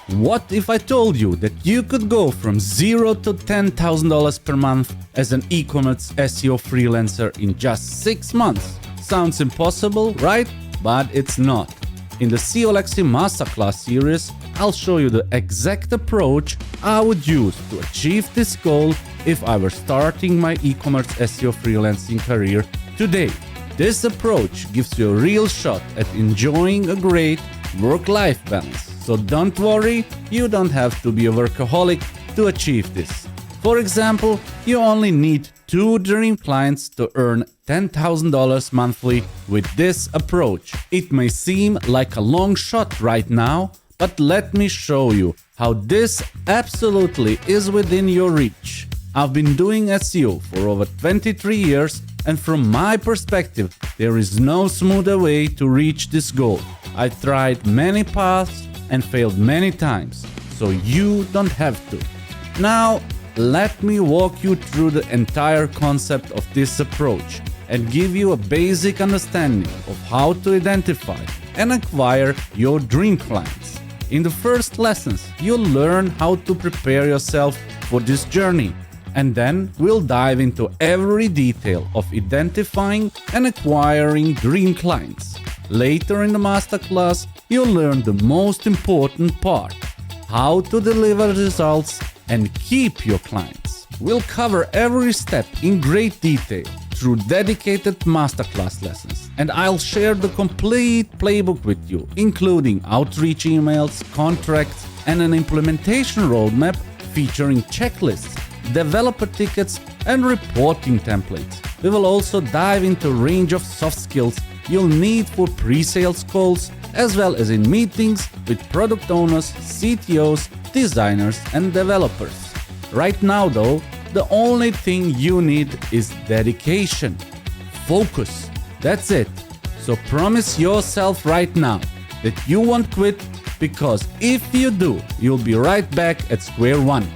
What if I told you that you could go from $0 to $10,000 per month as an e-commerce SEO freelancer in just 6 months? Sounds impossible, right? But it's not. In the SEOlexi Masterclass series, I'll show you the exact approach I would use to achieve this goal if I were starting my e-commerce SEO freelancing career today. This approach gives you a real shot at enjoying a great work-life balance. So don't worry, you don't have to be a workaholic to achieve this. For example, you only need 2 dream clients to earn $10,000 monthly with this approach. It may seem like a long shot right now, but let me show you how this absolutely is within your reach. I've been doing SEO for over 23 years, and from my perspective, there is no smoother way to reach this goal. I've tried many paths and failed many times, so you don't have to. Now, let me walk you through the entire concept of this approach and give you a basic understanding of how to identify and acquire your dream clients. In the first lessons, you'll learn how to prepare yourself for this journey, and then we'll dive into every detail of identifying and acquiring dream clients. Later in the masterclass, you'll learn the most important part: how to deliver results and keep your clients. We'll cover every step in great detail through dedicated masterclass lessons, and I'll share the complete playbook with you, including outreach emails, contracts, and an implementation roadmap featuring checklists, developer tickets, and reporting templates. We will also dive into a range of soft skills you'll need for pre-sales calls, as well as in meetings with product owners, CTOs, designers, and developers. Right now though, the only thing you need is dedication. Focus. That's it. So promise yourself right now that you won't quit, because if you do, you'll be right back at square one.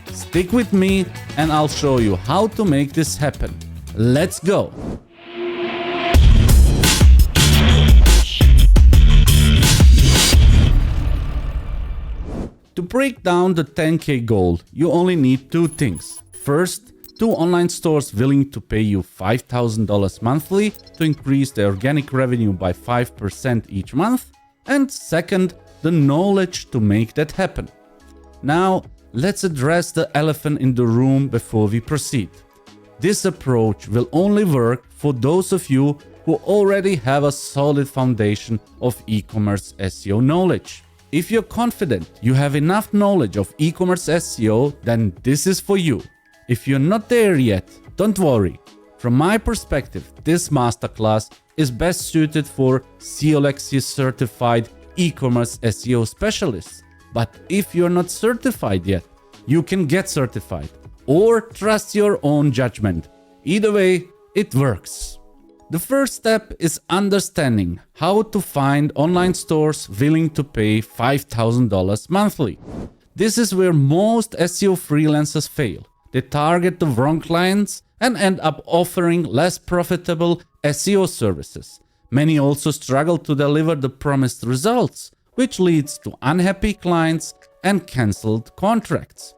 Stick with me and I'll show you how to make this happen. Let's go. To break down the 10K goal, you only need 2 things. First, 2 online stores willing to pay you $5,000 monthly to increase the organic revenue by 5% each month. And second, the knowledge to make that happen. Now, let's address the elephant in the room before we proceed. This approach will only work for those of you who already have a solid foundation of e-commerce SEO knowledge. If you're confident you have enough knowledge of e-commerce SEO, then this is for you. If you're not there yet, don't worry. From my perspective, this masterclass is best suited for SEOlexi certified e-commerce SEO specialists. But if you're not certified yet, you can get certified or trust your own judgment. Either way, it works. The first step is understanding how to find online stores willing to pay $5,000 monthly. This is where most SEO freelancers fail. They target the wrong clients and end up offering less profitable SEO services. Many also struggle to deliver the promised results, which leads to unhappy clients and cancelled contracts.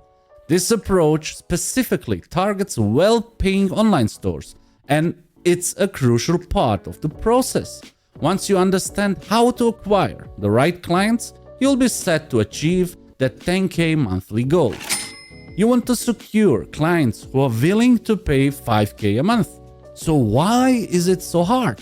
This approach specifically targets well-paying online stores, and it's a crucial part of the process. Once you understand how to acquire the right clients, you'll be set to achieve that 10K monthly goal. You want to secure clients who are willing to pay $5K a month. So why is it so hard?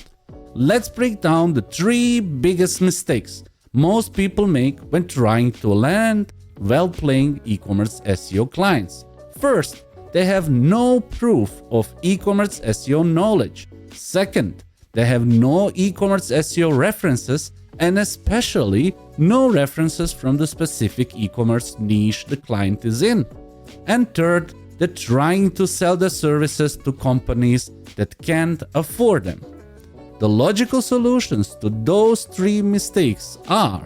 Let's break down the 3 biggest mistakes most people make when trying to land well-paying e-commerce SEO clients. First, they have no proof of e-commerce SEO knowledge. Second, they have no e-commerce SEO references, and especially no references from the specific e-commerce niche the client is in. And third, they're trying to sell their services to companies that can't afford them. The logical solutions to those 3 mistakes are: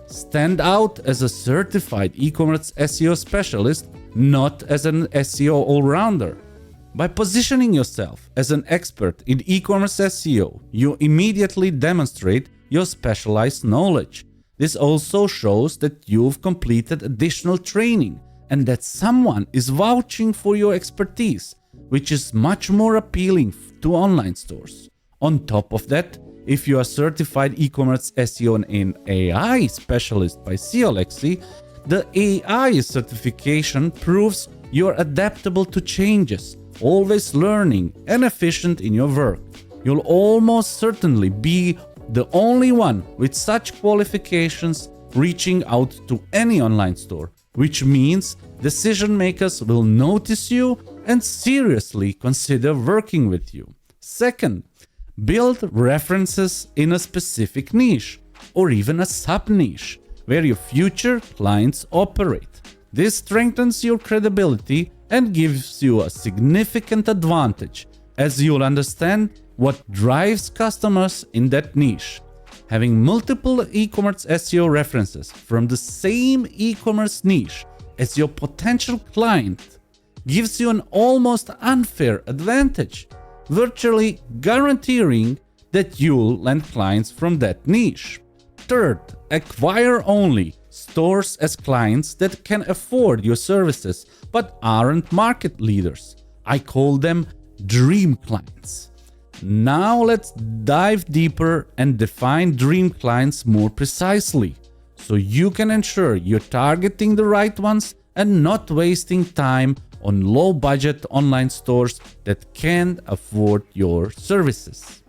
stand out as a certified e-commerce SEO specialist, not as an SEO all-rounder. By positioning yourself as an expert in e-commerce SEO, you immediately demonstrate your specialized knowledge. This also shows that you've completed additional training and that someone is vouching for your expertise, which is much more appealing to online stores. On top of that, if you are certified e-commerce SEO and AI specialist by SEOlexi, the AI certification proves you're adaptable to changes, always learning and efficient in your work. You'll almost certainly be the only one with such qualifications reaching out to any online store, which means decision makers will notice you and seriously consider working with you. Second, build references in a specific niche or even a sub-niche where your future clients operate. This strengthens your credibility and gives you a significant advantage, as you'll understand what drives customers in that niche. Having multiple e-commerce SEO references from the same e-commerce niche as your potential client gives you an almost unfair advantage, virtually guaranteeing that you'll land clients from that niche. Third, acquire only stores as clients that can afford your services but aren't market leaders. I call them dream clients. Now let's dive deeper and define dream clients more precisely, so you can ensure you're targeting the right ones and not wasting time on low-budget online stores that can't afford your services.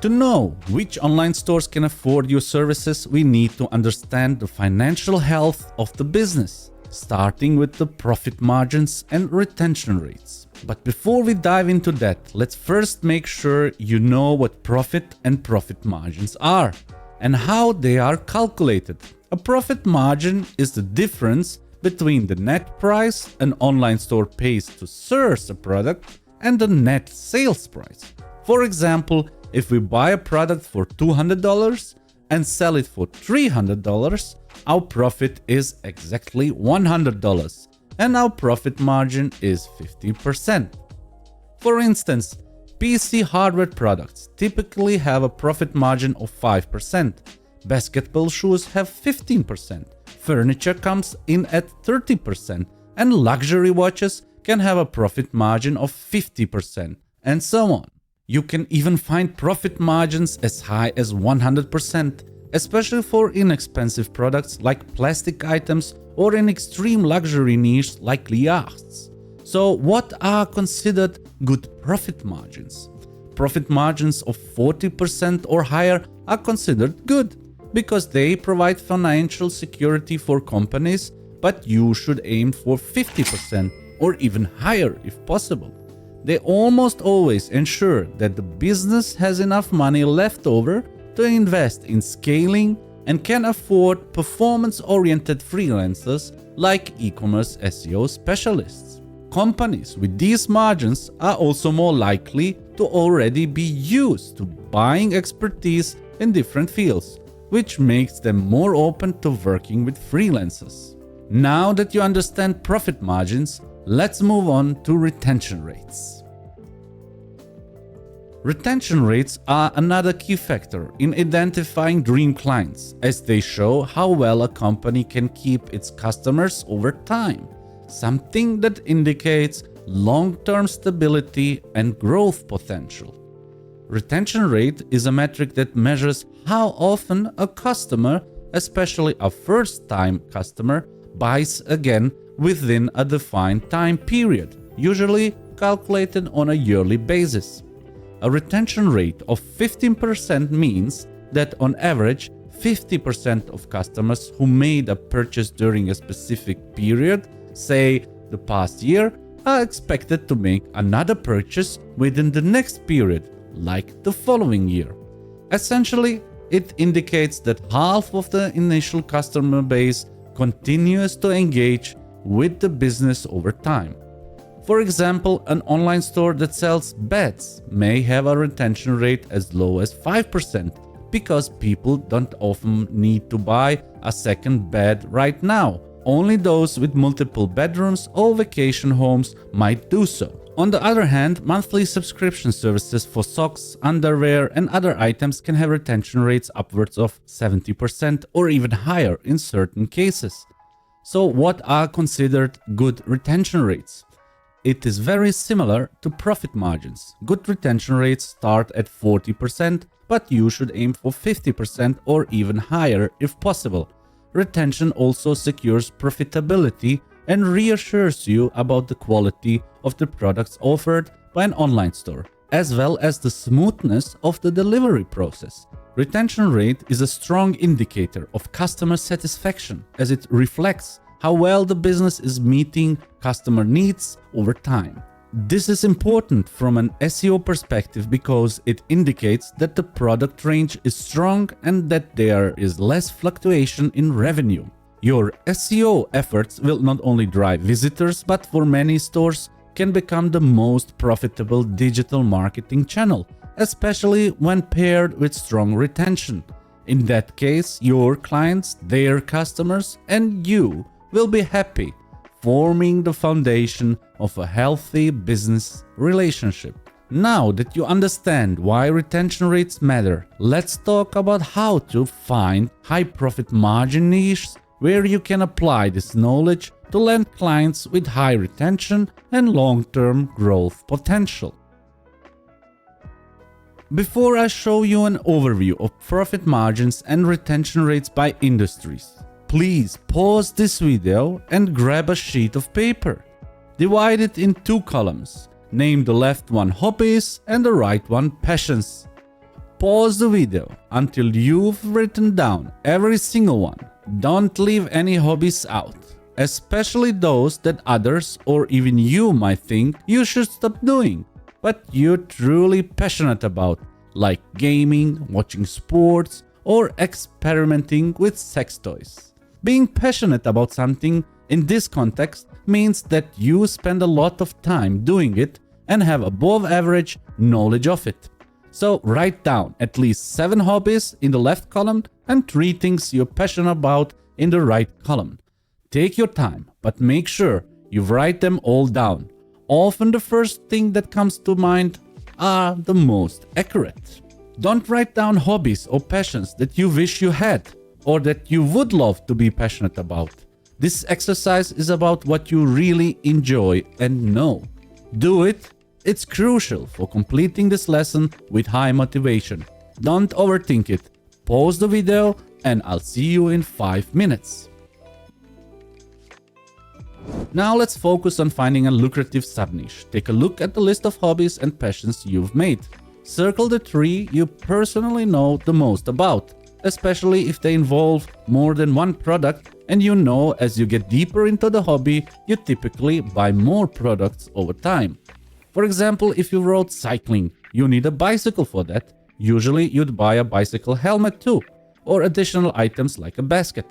To know which online stores can afford your services, we need to understand the financial health of the business, starting with the profit margins and retention rates. But before we dive into that, let's first make sure you know what profit and profit margins are and how they are calculated. A profit margin is the difference between the net price an online store pays to source a product and the net sales price. For example, if we buy a product for $200 and sell it for $300, our profit is exactly $100 and our profit margin is 50%. For instance, PC hardware products typically have a profit margin of 5%. Basketball shoes have 15%. Furniture comes in at 30%, and luxury watches can have a profit margin of 50%, and so on. You can even find profit margins as high as 100%, especially for inexpensive products like plastic items or in extreme luxury niche like yachts. So what are considered good profit margins? Profit margins of 40% or higher are considered good because they provide financial security for companies, but you should aim for 50% or even higher if possible. They almost always ensure that the business has enough money left over to invest in scaling and can afford performance-oriented freelancers like e-commerce SEO specialists. Companies with these margins are also more likely to already be used to buying expertise in different fields, which makes them more open to working with freelancers. Now that you understand profit margins, let's move on to retention rates. Retention rates are another key factor in identifying dream clients, as they show how well a company can keep its customers over time, something that indicates long-term stability and growth potential. Retention rate is a metric that measures how often a customer, especially a first-time customer, buys again within a defined time period, usually calculated on a yearly basis. A retention rate of 15% means that on average, 50% of customers who made a purchase during a specific period, say the past year, are expected to make another purchase within the next period, like the following year. Essentially, it indicates that half of the initial customer base continues to engage with the business over time. For example, an online store that sells beds may have a retention rate as low as 5% because people don't often need to buy a second bed right now. Only those with multiple bedrooms or vacation homes might do so. On the other hand, monthly subscription services for socks, underwear, and other items can have retention rates upwards of 70% or even higher in certain cases. So what are considered good retention rates? It is very similar to profit margins. Good retention rates start at 40%, but you should aim for 50% or even higher if possible. Retention also secures profitability and reassures you about the quality of the products offered by an online store, as well as the smoothness of the delivery process. Retention rate is a strong indicator of customer satisfaction, as it reflects how well the business is meeting customer needs over time. This is important from an SEO perspective because it indicates that the product range is strong and that there is less fluctuation in revenue. Your SEO efforts will not only drive visitors, but for many stores can become the most profitable digital marketing channel, especially when paired with strong retention. In that case, your clients, their customers, and you will be happy, forming the foundation of a healthy business relationship. Now that you understand why retention rates matter, let's talk about how to find high profit margin niches where you can apply this knowledge to land clients with high retention and long-term growth potential. Before I show you an overview of profit margins and retention rates by industries, please pause this video and grab a sheet of paper. Divide it in two columns. Name the left one hobbies and the right one passions. Pause the video until you've written down every single one. Don't leave any hobbies out, especially those that others or even you might think you should stop doing, but you're truly passionate about, like gaming, watching sports, or experimenting with sex toys. Being passionate about something in this context means that you spend a lot of time doing it and have above average knowledge of it. So write down at least 7 hobbies in the left column and 3 things you're passionate about in the right column. Take your time, but make sure you write them all down. Often the first thing that comes to mind are the most accurate. Don't write down hobbies or passions that you wish you had or that you would love to be passionate about. This exercise is about what you really enjoy and know. Do it. It's crucial for completing this lesson with high motivation. Don't overthink it. Pause the video and I'll see you in 5 minutes. Now let's focus on finding a lucrative sub-niche. Take a look at the list of hobbies and passions you've made. Circle the 3 you personally know the most about, especially if they involve more than one product and you know as you get deeper into the hobby, you typically buy more products over time. For example, if you wrote cycling, you need a bicycle for that. Usually you'd buy a bicycle helmet too, or additional items like a basket.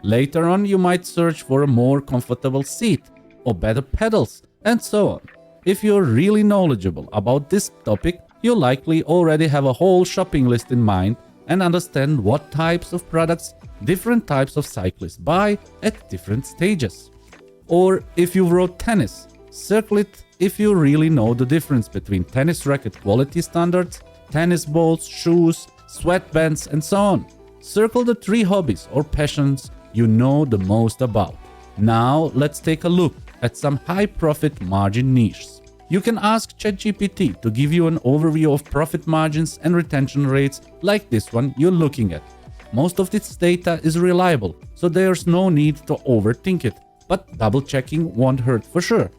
Later on, you might search for a more comfortable seat or better pedals and so on. If you're really knowledgeable about this topic, you likely already have a whole shopping list in mind and understand what types of products different types of cyclists buy at different stages. Or if you wrote tennis, circle it if you really know the difference between tennis racket quality standards, tennis balls, shoes, sweatbands, and so on. Circle the 3 hobbies or passions you know the most about. Now let's take a look at some high profit margin niches. You can ask ChatGPT to give you an overview of profit margins and retention rates like this one you're looking at. Most of this data is reliable, so there's no need to overthink it, but double checking won't hurt for sure.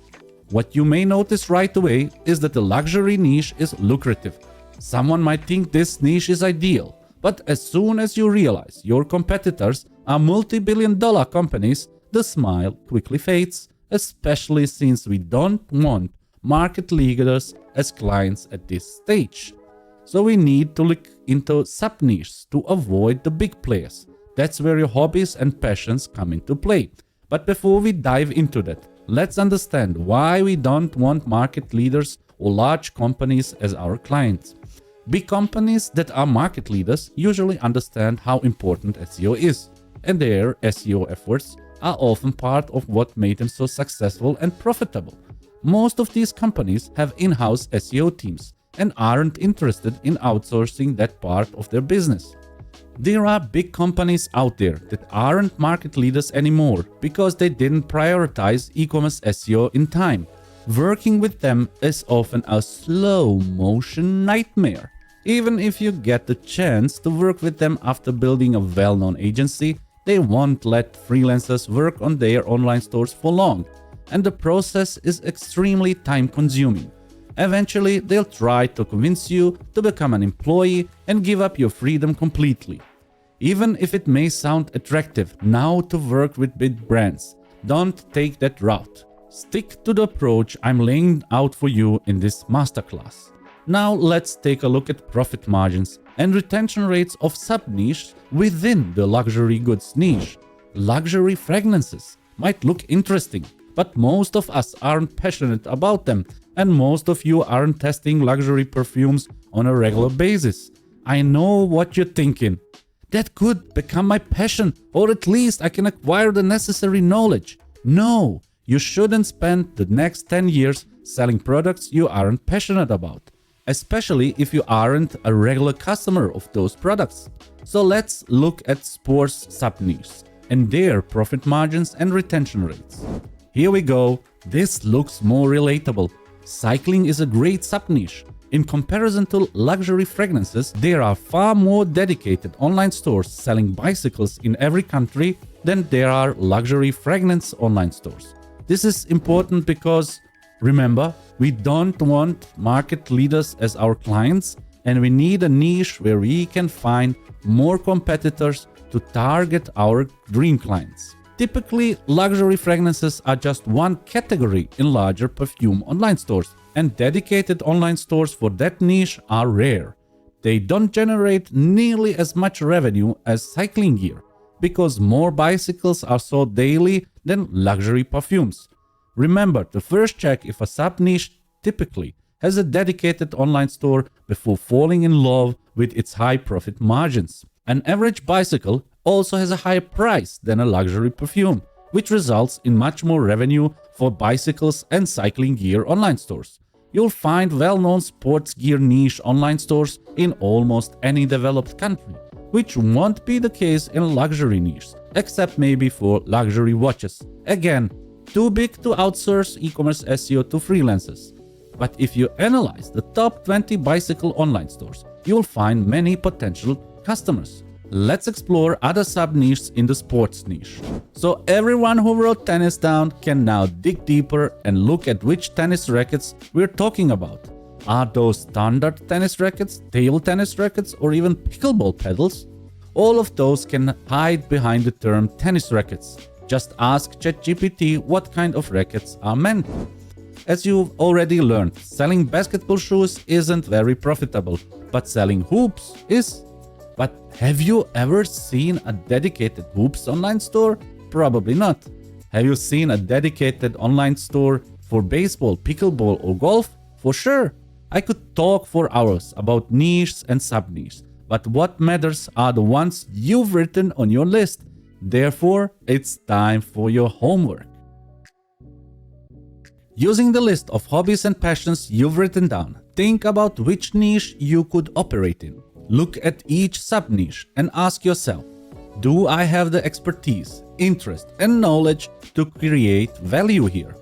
What you may notice right away is that the luxury niche is lucrative. Someone might think this niche is ideal, but as soon as you realize your competitors are multi-billion-dollar companies, the smile quickly fades, especially since we don't want market leaders as clients at this stage. So we need to look into sub-niches to avoid the big players. That's where your hobbies and passions come into play. But before we dive into that, let's understand why we don't want market leaders or large companies as our clients. Big companies that are market leaders usually understand how important SEO is, and their SEO efforts are often part of what made them so successful and profitable. Most of these companies have in-house SEO teams and aren't interested in outsourcing that part of their business. There are big companies out there that aren't market leaders anymore because they didn't prioritize e-commerce SEO in time. Working with them is often a slow-motion nightmare. Even if you get the chance to work with them after building a well-known agency, they won't let freelancers work on their online stores for long, and the process is extremely time-consuming. Eventually, they'll try to convince you to become an employee and give up your freedom completely. Even if it may sound attractive now to work with big brands, don't take that route. Stick to the approach I'm laying out for you in this masterclass. Now let's take a look at profit margins and retention rates of sub-niches within the luxury goods niche. Luxury fragrances might look interesting, but most of us aren't passionate about them, and most of you aren't testing luxury perfumes on a regular basis. I know what you're thinking. That could become my passion, or at least I can acquire the necessary knowledge. No, you shouldn't spend the next 10 years selling products you aren't passionate about, especially if you aren't a regular customer of those products. So let's look at sports sub-niches and their profit margins and retention rates. Here we go. This looks more relatable. Cycling is a great sub-niche. In comparison to luxury fragrances, there are far more dedicated online stores selling bicycles in every country than there are luxury fragrance online stores. This is important because, remember, we don't want market leaders as our clients, and we need a niche where we can find more competitors to target our dream clients. Typically, luxury fragrances are just one category in larger perfume online stores, and dedicated online stores for that niche are rare. They don't generate nearly as much revenue as cycling gear, because more bicycles are sold daily than luxury perfumes. Remember to first check if a sub-niche typically has a dedicated online store before falling in love with its high profit margins. An average bicycle also has a higher price than a luxury perfume, which results in much more revenue for bicycles and cycling gear online stores. You'll find well-known sports gear niche online stores in almost any developed country, which won't be the case in luxury niches, except maybe for luxury watches. Again, too big to outsource e-commerce SEO to freelancers. But if you analyze the top 20 bicycle online stores, you'll find many potential customers. Let's explore other sub-niches in the sports niche. So everyone who wrote tennis down can now dig deeper and look at which tennis rackets we're talking about. Are those standard tennis rackets, table tennis rackets, or even pickleball pedals? All of those can hide behind the term tennis rackets. Just ask ChatGPT what kind of rackets are meant. As you've already learned, selling basketball shoes isn't very profitable, but selling hoops is. But have you ever seen a dedicated hoops online store? Probably not. Have you seen a dedicated online store for baseball, pickleball, or golf? For sure. I could talk for hours about niches and sub-niches, but what matters are the ones you've written on your list. Therefore, it's time for your homework. Using the list of hobbies and passions you've written down, think about which niche you could operate in. Look at each sub-niche and ask yourself, do I have the expertise, interest, and knowledge to create value here?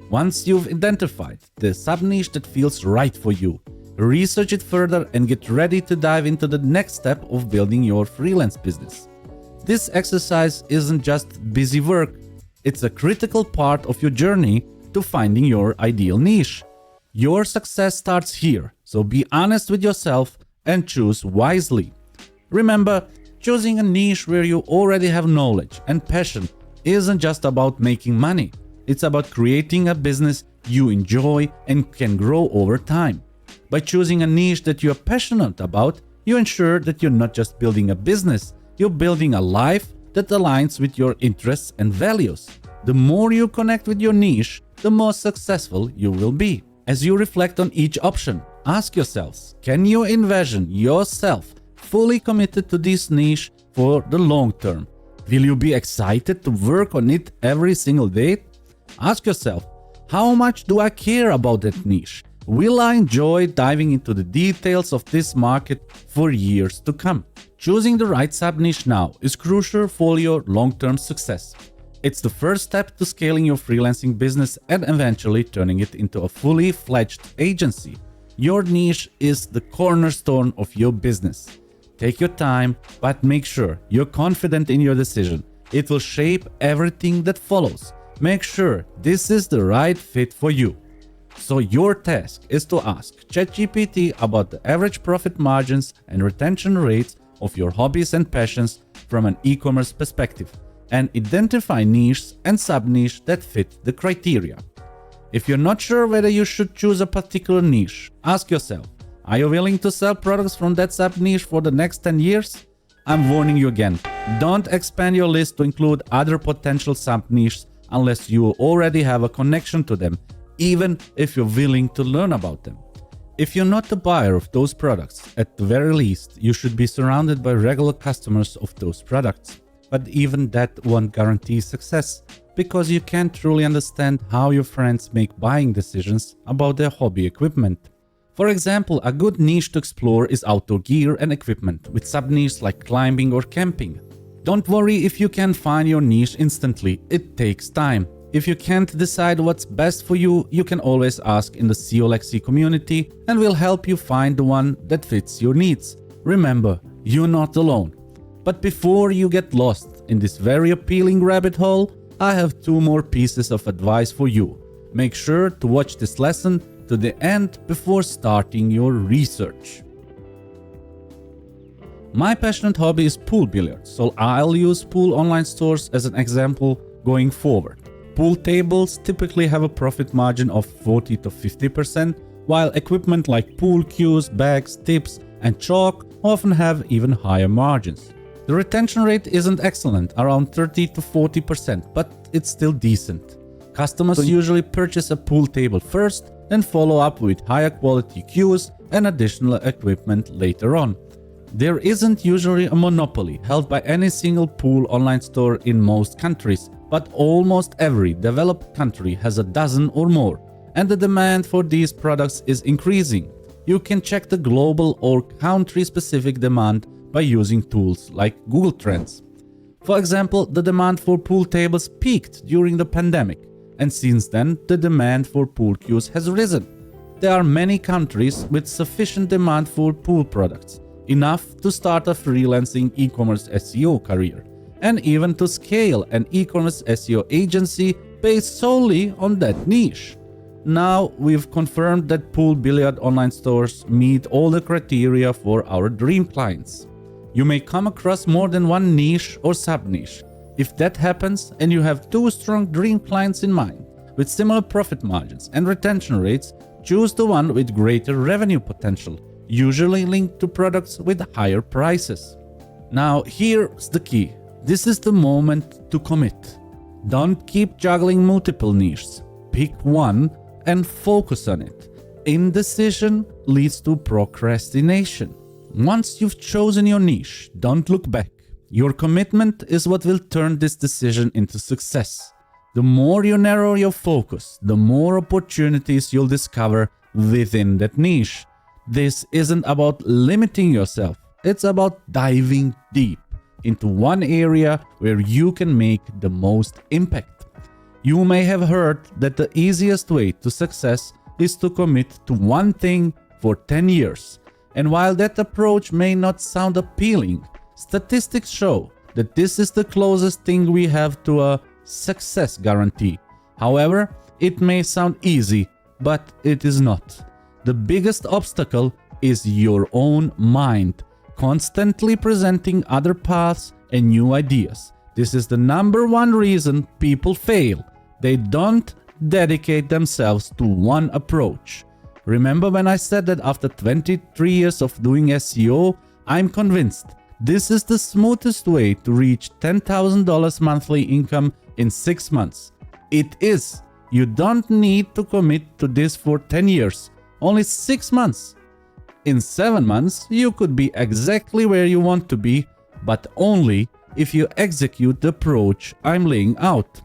Once you've identified the sub-niche that feels right for you, research it further and get ready to dive into the next step of building your freelance business. This exercise isn't just busy work, it's a critical part of your journey to finding your ideal niche. Your success starts here, so be honest with yourself and choose wisely. Remember, choosing a niche where you already have knowledge and passion isn't just about making money. It's about creating a business you enjoy and can grow over time. By choosing a niche that you're passionate about, you ensure that you're not just building a business, you're building a life that aligns with your interests and values. The more you connect with your niche, the more successful you will be. As you reflect on each option, ask yourselves, can you envision yourself fully committed to this niche for the long term? Will you be excited to work on it every single day? Ask yourself, How much do I care about that niche? Will I enjoy diving into the details of this market for years to come? Choosing the right sub-niche now is crucial for your long-term success. It's the first step to scaling your freelancing business and eventually turning it into a fully fledged agency. Your niche is the cornerstone of your business. Take your time, but make sure you're confident in your decision. It will shape everything that follows. Make sure this is the right fit for you. So your task is to ask ChatGPT about the average profit margins and retention rates of your hobbies and passions from an e-commerce perspective, and identify niches and sub-niche that fit the criteria. If you're not sure whether you should choose a particular niche, ask yourself, are you willing to sell products from that sub-niche for the next 10 years? I'm warning you again, don't expand your list to include other potential sub-niches unless you already have a connection to them, even if you're willing to learn about them. If you're not a buyer of those products, at the very least, you should be surrounded by regular customers of those products. But even that won't guarantee success, because you can't truly understand how your friends make buying decisions about their hobby equipment. For example, a good niche to explore is outdoor gear and equipment, with sub-niches like climbing or camping. Don't worry if you can't find your niche instantly, it takes time. If you can't decide what's best for you, you can always ask in the SEO Lexi community and we'll help you find the one that fits your needs. Remember, you're not alone. But before you get lost in this very appealing rabbit hole, I have 2 more pieces of advice for you. Make sure to watch this lesson to the end before starting your research. My passionate hobby is pool billiards, so I'll use pool online stores as an example going forward. Pool tables typically have a profit margin of 40 to 50%, while equipment like pool cues, bags, tips, and chalk often have even higher margins. The retention rate isn't excellent, around 30 to 40%, but it's still decent. Customers usually purchase a pool table first, then follow up with higher quality cues and additional equipment later on. There isn't usually a monopoly held by any single pool online store in most countries, but almost every developed country has a dozen or more, and the demand for these products is increasing. You can check the global or country-specific demand by using tools like Google Trends. For example, the demand for pool tables peaked during the pandemic, and since then the demand for pool cues has risen. There are many countries with sufficient demand for pool products, enough to start a freelancing e-commerce SEO career, and even to scale an e-commerce SEO agency based solely on that niche. Now we've confirmed that pool billiard online stores meet all the criteria for our dream clients. You may come across more than one niche or sub-niche. If that happens and you have 2 strong dream clients in mind, with similar profit margins and retention rates, choose the one with greater revenue potential, usually linked to products with higher prices. Now here's the key. This is the moment to commit. Don't keep juggling multiple niches. Pick one and focus on it. Indecision leads to procrastination. Once you've chosen your niche, don't look back. Your commitment is what will turn this decision into success. The more you narrow your focus, the more opportunities you'll discover within that niche. This isn't about limiting yourself, it's about diving deep into one area where you can make the most impact. You may have heard that the easiest way to success is to commit to one thing for 10 years. And while that approach may not sound appealing, statistics show that this is the closest thing we have to a success guarantee. However, it may sound easy, but it is not. The biggest obstacle is your own mind, constantly presenting other paths and new ideas. This is the number one reason people fail. They don't dedicate themselves to one approach. Remember when I said that after 23 years of doing SEO, I'm convinced this is the smoothest way to reach $10,000 monthly income in 6 months. It is. You don't need to commit to this for 10 years, only 6 months. In 7 months, you could be exactly where you want to be, but only if you execute the approach I'm laying out.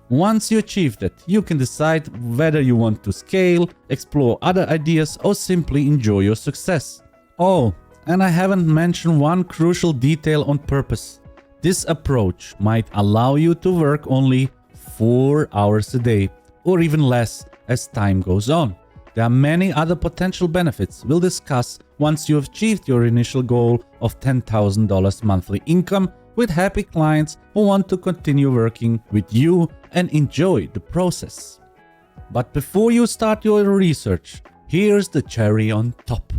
Once you achieve that, you can decide whether you want to scale, explore other ideas, or simply enjoy your success. Oh, and I haven't mentioned one crucial detail on purpose. This approach might allow you to work only 4 hours a day, or even less as time goes on. There are many other potential benefits we'll discuss once you have achieved your initial goal of $10,000 monthly income with happy clients who want to continue working with you and enjoy the process. But before you start your research, here's the cherry on top.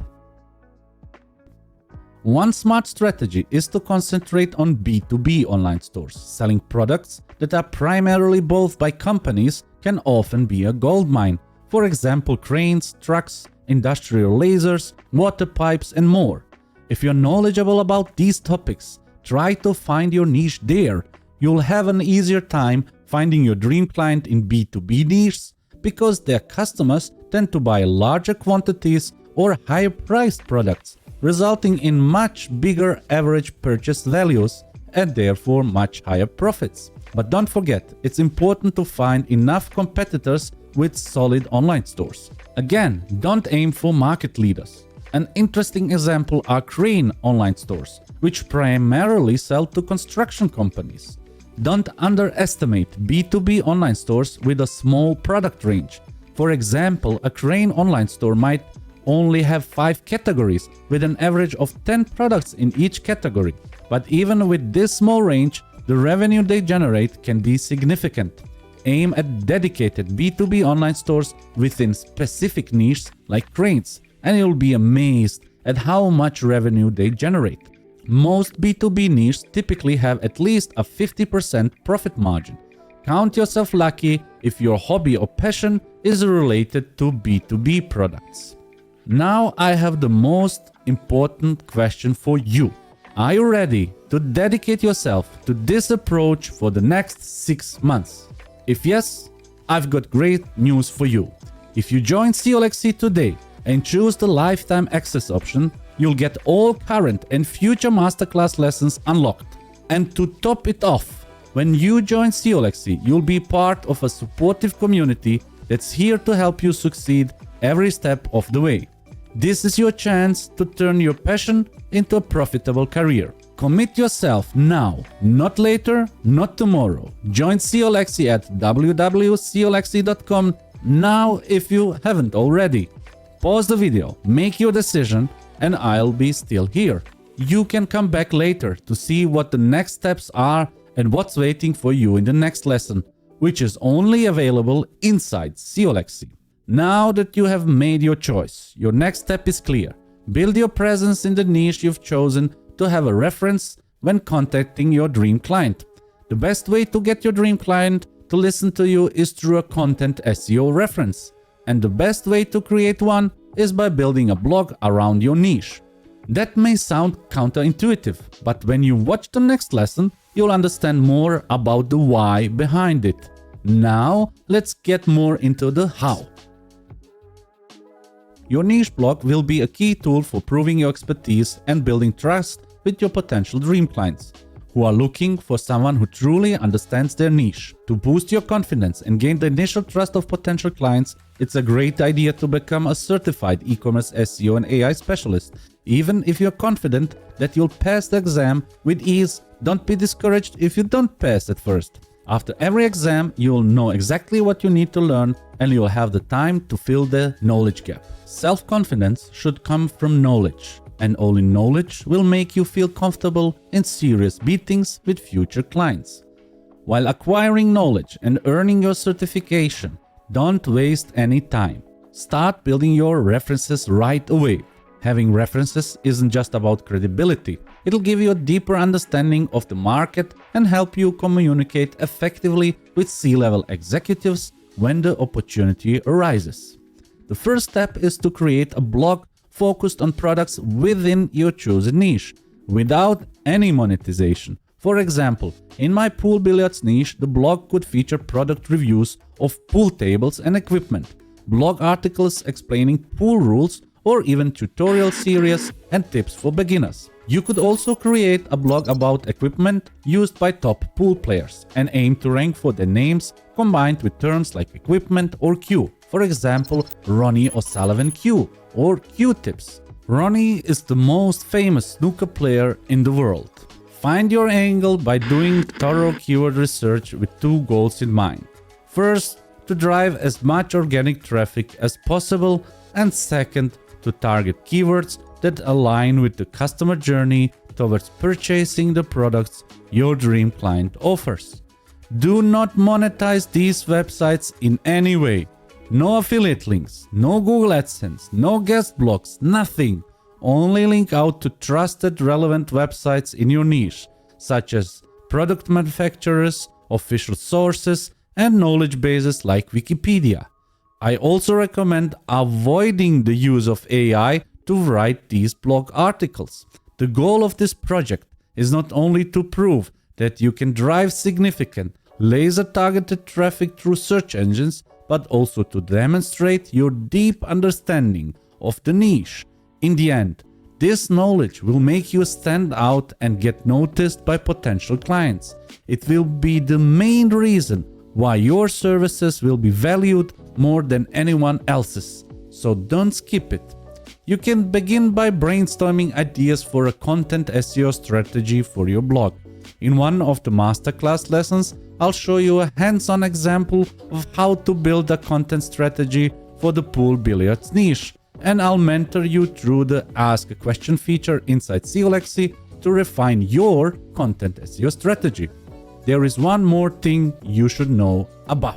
One smart strategy is to concentrate on B2B online stores. Selling products that are primarily bought by companies can often be a goldmine. For example, cranes, trucks, industrial lasers, water pipes, and more. If you're knowledgeable about these topics, try to find your niche there. You'll have an easier time finding your dream client in B2B niches because their customers tend to buy larger quantities or higher priced products, resulting in much bigger average purchase values and therefore much higher profits. But don't forget, it's important to find enough competitors with solid online stores. Again, don't aim for market leaders. An interesting example are crane online stores, which primarily sell to construction companies. Don't underestimate B2B online stores with a small product range. For example, a crane online store might only have 5 categories with an average of 10 products in each category. But even with this small range, the revenue they generate can be significant. Aim at dedicated B2B online stores within specific niches like cranes, and you'll be amazed at how much revenue they generate. Most B2B niches typically have at least a 50% profit margin. Count yourself lucky if your hobby or passion is related to B2B products. Now I have the most important question for you. Are you ready to dedicate yourself to this approach for the next 6 months? If yes, I've got great news for you. If you join SEOlexi today and choose the lifetime access option, you'll get all current and future masterclass lessons unlocked. And to top it off, when you join SEOlexi, you'll be part of a supportive community that's here to help you succeed every step of the way. This is your chance to turn your passion into a profitable career. Commit yourself now, not later, not tomorrow. Join SEOlexi at www.seolexi.com now if you haven't already. Pause the video, make your decision, and I'll be still here. You can come back later to see what the next steps are and what's waiting for you in the next lesson, which is only available inside SEOlexi. Now that you have made your choice, your next step is clear. Build your presence in the niche you've chosen to have a reference when contacting your dream client. The best way to get your dream client to listen to you is through a content SEO reference. And the best way to create one is by building a blog around your niche. That may sound counterintuitive, but when you watch the next lesson, you'll understand more about the why behind it. Now, let's get more into the how. Your niche blog will be a key tool for proving your expertise and building trust with your potential dream clients, who are looking for someone who truly understands their niche. To boost your confidence and gain the initial trust of potential clients, it's a great idea to become a certified e-commerce SEO and AI specialist. Even if you're confident that you'll pass the exam with ease, don't be discouraged if you don't pass at first. After every exam, you'll know exactly what you need to learn and you'll have the time to fill the knowledge gap. Self-confidence should come from knowledge, and only knowledge will make you feel comfortable in serious meetings with future clients. While acquiring knowledge and earning your certification, don't waste any time. Start building your references right away. Having references isn't just about credibility. It'll give you a deeper understanding of the market and help you communicate effectively with C-level executives when the opportunity arises. The first step is to create a blog focused on products within your chosen niche, without any monetization. For example, in my pool billiards niche, the blog could feature product reviews of pool tables and equipment, blog articles explaining pool rules, or even tutorial series and tips for beginners. You could also create a blog about equipment used by top pool players and aim to rank for their names combined with terms like equipment or Q. For example, Ronnie O'Sullivan Q or Q-tips. Ronnie is the most famous snooker player in the world. Find your angle by doing thorough keyword research with two goals in mind. First, to drive as much organic traffic as possible, and second, to target keywords that align with the customer journey towards purchasing the products your dream client offers. Do not monetize these websites in any way. No affiliate links, no Google AdSense, no guest blogs, nothing. Only link out to trusted relevant websites in your niche, such as product manufacturers, official sources, and knowledge bases like Wikipedia. I also recommend avoiding the use of AI to write these blog articles. The goal of this project is not only to prove that you can drive significant laser-targeted traffic through search engines, but also to demonstrate your deep understanding of the niche. In the end, this knowledge will make you stand out and get noticed by potential clients. It will be the main reason why your services will be valued more than anyone else's. So don't skip it. You can begin by brainstorming ideas for a content SEO strategy for your blog. In one of the masterclass lessons, I'll show you a hands-on example of how to build a content strategy for the pool billiards niche, and I'll mentor you through the Ask a Question feature inside SEOlexi to refine your content SEO strategy. There is one more thing you should know about.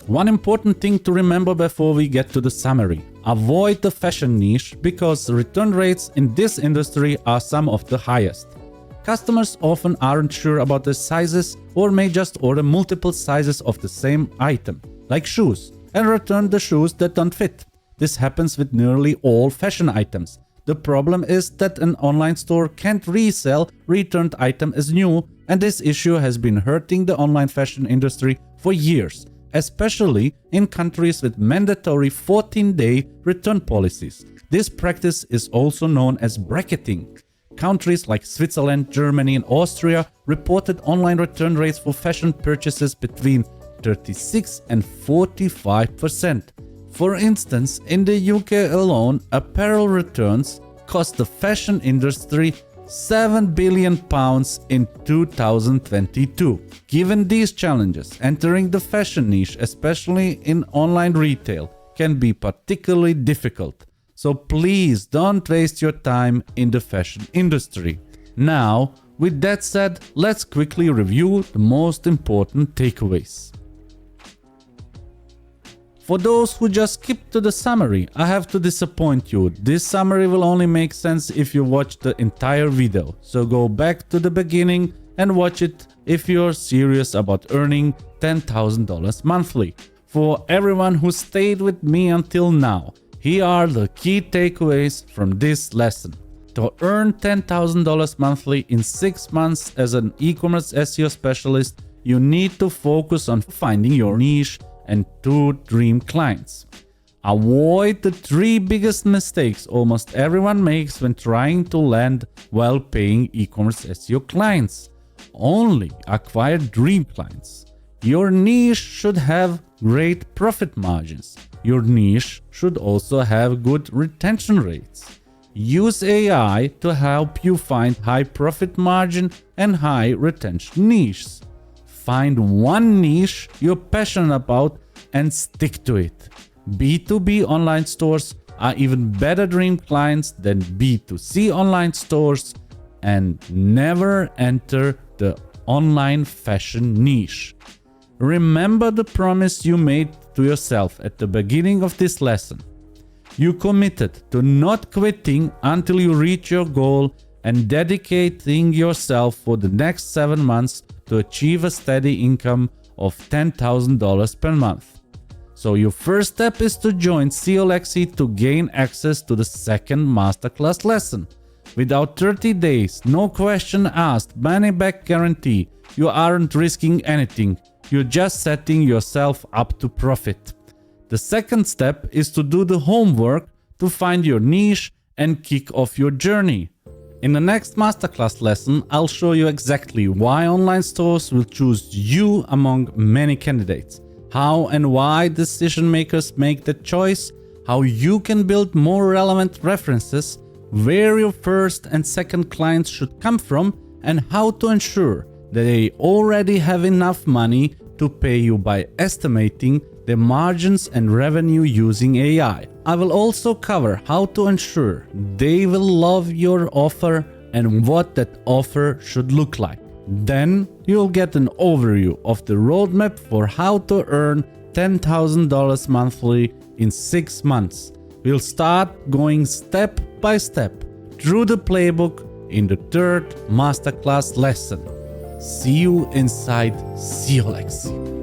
One important thing to remember before we get to the summary. Avoid the fashion niche because the return rates in this industry are some of the highest. Customers often aren't sure about the sizes or may just order multiple sizes of the same item, like shoes, and return the shoes that don't fit. This happens with nearly all fashion items. The problem is that an online store can't resell returned item as new, and this issue has been hurting the online fashion industry for years, especially in countries with mandatory 14-day return policies. This practice is also known as bracketing. Countries like Switzerland, Germany, and Austria reported online return rates for fashion purchases between 36 and 45%. For instance, in the UK alone, apparel returns cost the fashion industry £7 billion in 2022. Given these challenges, entering the fashion niche, especially in online retail, can be particularly difficult. So please don't waste your time in the fashion industry. Now, with that said, let's quickly review the most important takeaways. For those who just skipped to the summary, I have to disappoint you. This summary will only make sense if you watch the entire video. So go back to the beginning and watch it if you're serious about earning $10,000 monthly. For everyone who stayed with me until now, here are the key takeaways from this lesson. To earn $10,000 monthly in 6 months as an e-commerce SEO specialist, you need to focus on finding your niche and 2 dream clients. Avoid the 3 biggest mistakes almost everyone makes when trying to land well-paying e-commerce SEO clients. Only acquire dream clients. Your niche should have great profit margins. Your niche should also have good retention rates. Use AI to help you find high profit margin and high retention niches. Find one niche you're passionate about and stick to it. B2B online stores are even better dream clients than B2C online stores, and never enter the online fashion niche. Remember the promise you made to yourself at the beginning of this lesson. You committed to not quitting until you reach your goal and dedicating yourself for the next 7 months to achieve a steady income of $10,000 per month. So your first step is to join SEOlexi to gain access to the second masterclass lesson. Without 30 days, no question asked, money back guarantee, you aren't risking anything. You're just setting yourself up to profit. The second step is to do the homework to find your niche and kick off your journey. In the next masterclass lesson, I'll show you exactly why online stores will choose you among many candidates, how and why decision makers make that choice, how you can build more relevant references, where your first and second clients should come from, and how to ensure that they already have enough money to pay you by estimating the margins and revenue using AI. I will also cover how to ensure they will love your offer and what that offer should look like. Then you'll get an overview of the roadmap for how to earn $10,000 monthly in 6 months. We'll start going step by step through the playbook in the third masterclass lesson. See you inside SEO Lexi.